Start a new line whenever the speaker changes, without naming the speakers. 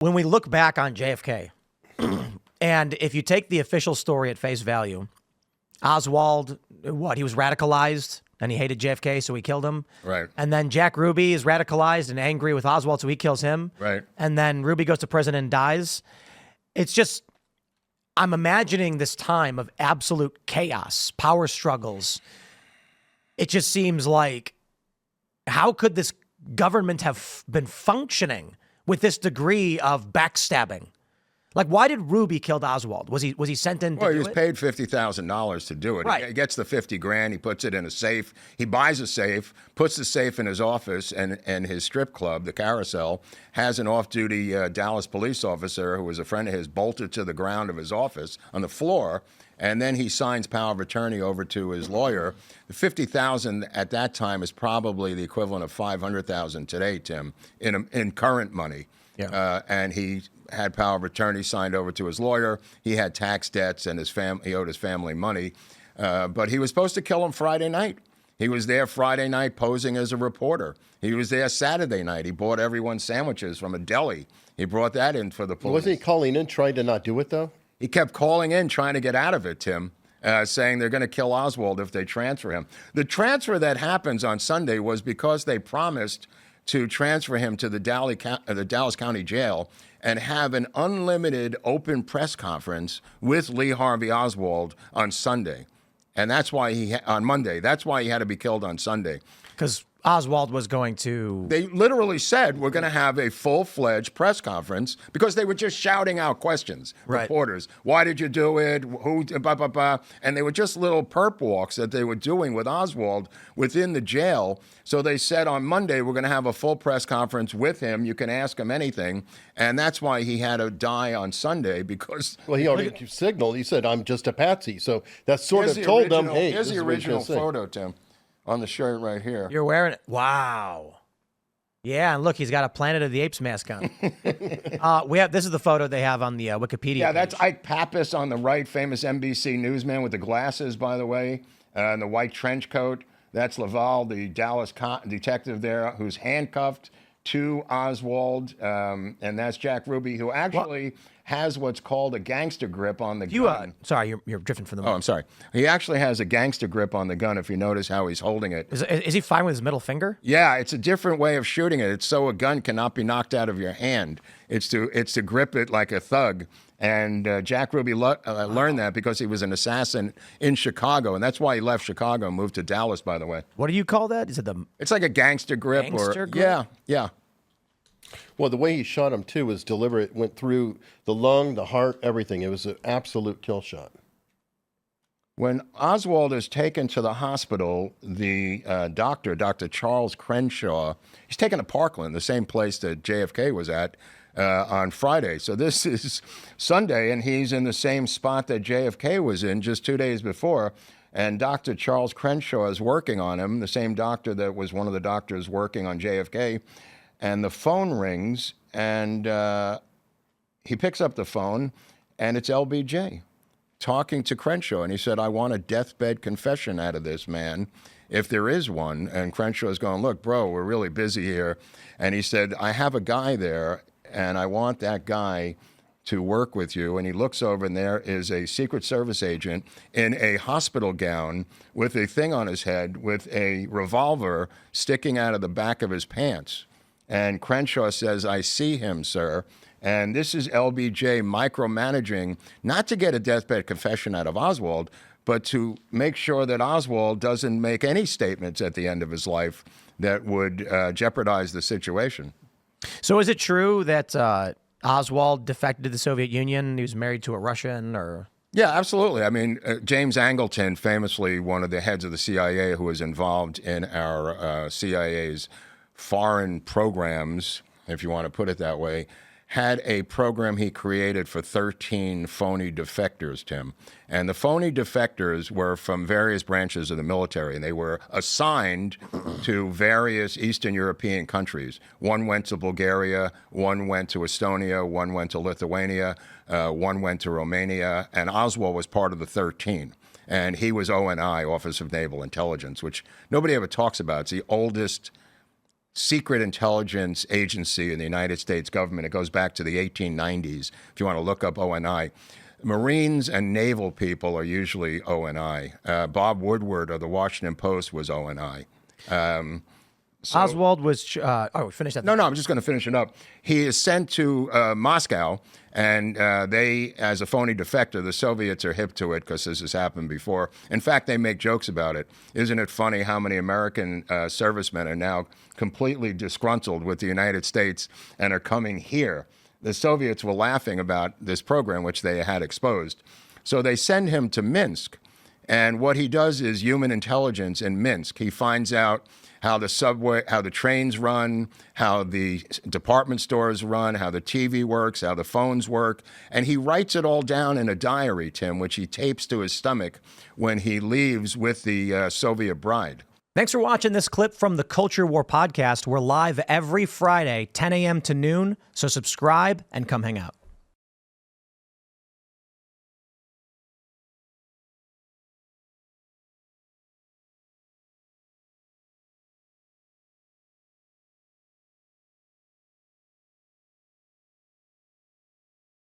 when we look back on JFK, and if you take the official story at face value, Oswald, he was radicalized and he hated JFK, so he killed him.
Right.
And then Jack Ruby is radicalized and angry with Oswald, so he kills him.
Right.
And then Ruby goes to prison and dies. It's just, I'm imagining this time of absolute chaos, power struggles. It just seems like, how could this government have been functioning with this degree of backstabbing? Like, why did Ruby kill Oswald? Was he sent in to
Well,
do
he was
it?
paid $50,000 to do it.
Right.
He gets the $50,000. He puts it in a safe. He buys a safe, puts the safe in his office, and his strip club, the Carousel, has an off-duty Dallas police officer who was a friend of his bolted to the ground of his office on the floor, and then he signs power of attorney over to his lawyer. The $50,000 at that time is probably the equivalent of $500,000 today, Tim, in current money.
Yeah.
And he had power of attorney signed over to his lawyer. He had tax debts, and he owed his family money. But he was supposed to kill him Friday night. He was there Friday night posing as a reporter. He was there Saturday night. He bought everyone sandwiches from a deli. He brought that in for the police.
Wasn't he calling in trying to not do it, though?
He kept calling in trying to get out of it, Tim, saying they're going to kill Oswald if they transfer him. The transfer that happens on Sunday was because they promised to transfer him to the Dallas County Jail and have an unlimited open press conference with Lee Harvey Oswald on Sunday. And that's why on Monday. That's why he had to be killed on Sunday.
Because Oswald was going to...
They literally said, we're going to have a full-fledged press conference because they were just shouting out questions.
Right.
Reporters, why did you do it? Who, blah, blah, blah. And they were just little perp walks that they were doing with Oswald within the jail. So they said on Monday, we're going to have a full press conference with him. You can ask him anything. And that's why he had to die on Sunday because...
Well, he already signaled. He said, I'm just a patsy. So that sort of told them, hey,
here's
this
the
is what he's gonna
original
say.
photo, Tim, on the shirt right here.
You're wearing it. Wow. Yeah, and look, he's got a Planet of the Apes mask on. This is the photo they have on the Wikipedia
Yeah,
page.
that's Ike Pappas on the right, famous NBC newsman with the glasses, by the way, and the white trench coat. That's Laval, the Dallas detective there, who's handcuffed to Oswald, and that's Jack Ruby, who actually has what's called a gangster grip on the gun.
Sorry, you're drifting from the...
Oh, I'm sorry. He actually has a gangster grip on the gun, if you notice how he's holding it.
Is he fine with his middle finger?
Yeah, it's a different way of shooting it. It's so a gun cannot be knocked out of your hand. It's to grip it like a thug. And Jack Ruby learned that because he was an assassin in Chicago, and that's why he left Chicago and moved to Dallas, by the way.
What do you call that? Is it the...
It's like a gangster grip.
Gangster grip?
Yeah.
Well, the way he shot him, too, was deliberate. It went through the lung, the heart, everything. It was an absolute kill shot.
When Oswald is taken to the hospital, the doctor, Dr. Charles Crenshaw, he's taken to Parkland, the same place that JFK was at, on Friday. So this is Sunday, and he's in the same spot that JFK was in just 2 days before. And Dr. Charles Crenshaw is working on him, the same doctor that was one of the doctors working on JFK. And the phone rings, and he picks up the phone, and it's LBJ talking to Crenshaw. And he said, I want a deathbed confession out of this man, if there is one. And Crenshaw's going, look, bro, we're really busy here. And he said, I have a guy there, and I want that guy to work with you. And he looks over, and there is a Secret Service agent in a hospital gown with a thing on his head with a revolver sticking out of the back of his pants. And Crenshaw says, I see him, sir. And this is LBJ micromanaging, not to get a deathbed confession out of Oswald, but to make sure that Oswald doesn't make any statements at the end of his life that would jeopardize the situation.
So is it true that Oswald defected to the Soviet Union? He was married to a Russian, or...
Yeah, absolutely. I mean, James Angleton, famously one of the heads of the CIA who was involved in our CIA's foreign programs, if you want to put it that way, had a program he created for 13 phony defectors, Tim. And the phony defectors were from various branches of the military, and they were assigned to various Eastern European countries. One went to Bulgaria, one went to Estonia, one went to Lithuania, one went to Romania, and Oswald was part of the 13. And he was ONI, Office of Naval Intelligence, which nobody ever talks about. It's the oldest secret intelligence agency in the United States government. It goes back to the 1890s, if you want to look up ONI. Marines and naval people are usually ONI. Bob Woodward of the Washington Post was ONI.
Oswald was. Finish that.
No, I'm just going to finish it up. He is sent to Moscow, and they, as a phony defector, the Soviets are hip to it because this has happened before. In fact, they make jokes about it. Isn't it funny how many American servicemen are now completely disgruntled with the United States and are coming here? The Soviets were laughing about this program, which they had exposed. So they send him to Minsk, and what he does is human intelligence in Minsk. He finds out how the subway, how the trains run, how the department stores run, how the TV works, how the phones work. And he writes it all down in a diary, Tim, which he tapes to his stomach when he leaves with the Soviet bride.
Thanks for watching this clip from the Culture War podcast. We're live every Friday, 10 a.m. to noon, so subscribe and come hang out.